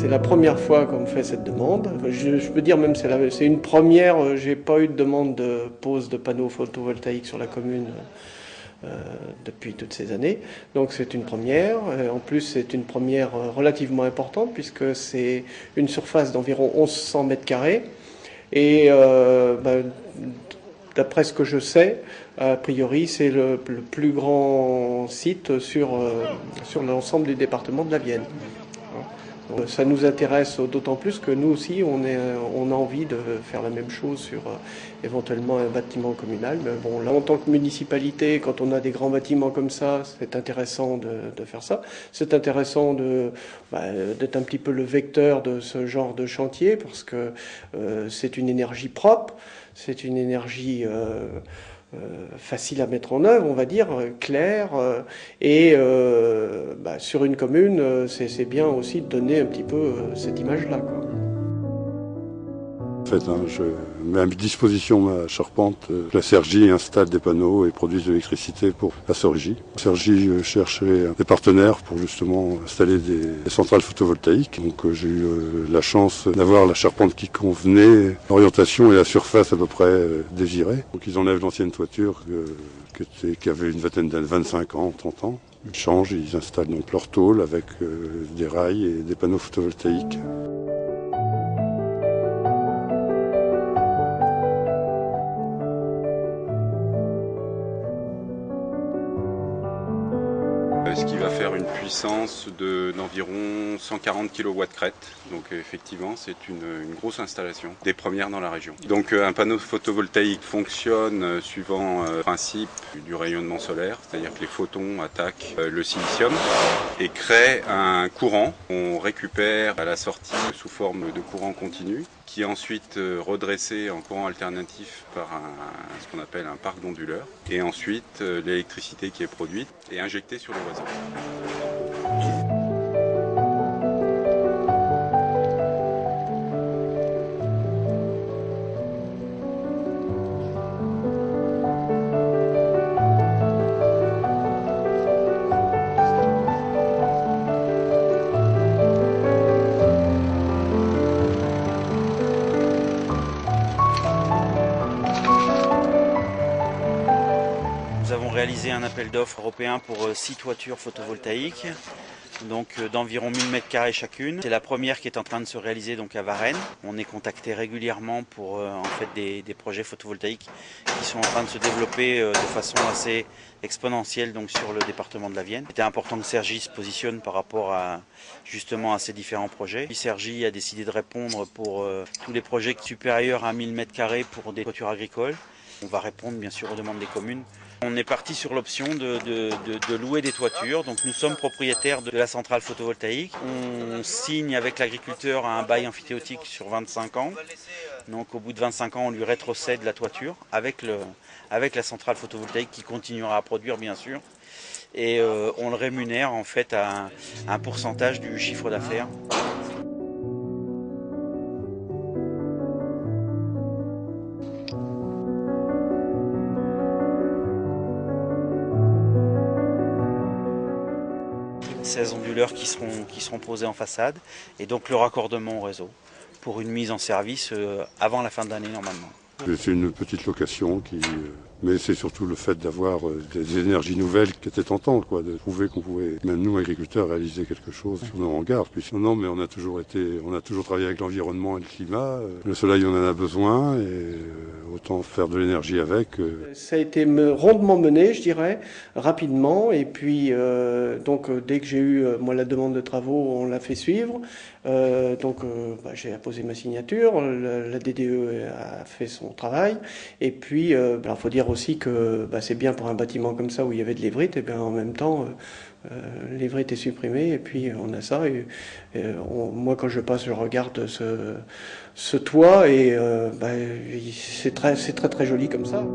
C'est la première fois qu'on me fait cette demande. Je peux dire même c'est une première. J'ai pas eu de demande de pose de panneaux photovoltaïques sur la commune depuis toutes ces années. Donc c'est une première. En plus c'est une première relativement importante puisque c'est une surface d'environ 1100 mètres carrés. Et d'après ce que je sais, a priori c'est le plus grand site sur l'ensemble du département de la Vienne. Donc, ça nous intéresse d'autant plus que nous aussi on a envie de faire la même chose sur éventuellement un bâtiment communal. Mais bon, là en tant que municipalité, quand on a des grands bâtiments comme ça, c'est intéressant de faire ça. C'est intéressant d'être un petit peu le vecteur de ce genre de chantier parce que c'est une énergie propre, c'est une énergie facile à mettre en œuvre, on va dire, clair, sur une commune, c'est bien aussi de donner un petit peu cette image-là, quoi. En fait, je mets à disposition ma charpente. La Cergy installe des panneaux et produit de l'électricité pour la Cergy. Cergy cherchait des partenaires pour justement installer des centrales photovoltaïques. Donc j'ai eu la chance d'avoir la charpente qui convenait, l'orientation et la surface à peu près désirée. Donc ils enlèvent l'ancienne toiture qui avait une vingtaine d'années, 25 ans, 30 ans. Ils changent, ils installent donc leur tôle avec des rails et des panneaux photovoltaïques. Ce qui va faire une puissance d'environ 140 kW crête. Donc effectivement, c'est une grosse installation, des premières dans la région. Donc un panneau photovoltaïque fonctionne suivant le principe du rayonnement solaire, c'est-à-dire que les photons attaquent le silicium et créent un courant qu'on récupère à la sortie sous forme de courant continu, qui est ensuite redressé en courant alternatif par ce qu'on appelle un parc d'onduleurs. Et ensuite, l'électricité qui est produite est injectée sur le réseau. Nous avons réalisé un appel d'offres européen pour 6 toitures photovoltaïques, donc d'environ 1000 m² chacune. C'est la première qui est en train de se réaliser donc à Varennes. On est contacté régulièrement pour des projets photovoltaïques qui sont en train de se développer de façon assez exponentielle donc sur le département de la Vienne. C'était important que Cergy se positionne par rapport à ces différents projets. Cergy a décidé de répondre pour tous les projets supérieurs à 1000 m² pour des toitures agricoles. On va répondre bien sûr aux demandes des communes. On est parti sur l'option de louer des toitures. Donc nous sommes propriétaires de la centrale photovoltaïque. On signe avec l'agriculteur un bail emphytéotique sur 25 ans. Donc au bout de 25 ans, on lui rétrocède la toiture avec la centrale photovoltaïque qui continuera à produire bien sûr. Et on le rémunère en fait à un pourcentage du chiffre d'affaires. Ces onduleurs qui seront posés en façade et donc le raccordement au réseau pour une mise en service avant la fin de l'année normalement. C'est une petite location mais c'est surtout le fait d'avoir des énergies nouvelles qui étaient tentantes, quoi, de prouver qu'on pouvait, même nous agriculteurs, réaliser quelque chose sur nos hangars. Puis non, mais on a toujours travaillé avec l'environnement et le climat. Le soleil, on en a besoin et autant faire de l'énergie avec. Ça a été rondement mené, je dirais, rapidement. Et puis, dès que j'ai eu moi la demande de travaux, on l'a fait suivre. J'ai apposé ma signature. La DDE a fait son travail. Et puis, il faut dire aussi que c'est bien pour un bâtiment comme ça où il y avait de l'évrite, et bien en même temps l'évrite est supprimée et puis on a ça. Moi quand je passe, je regarde ce toit et c'est très très joli comme ça.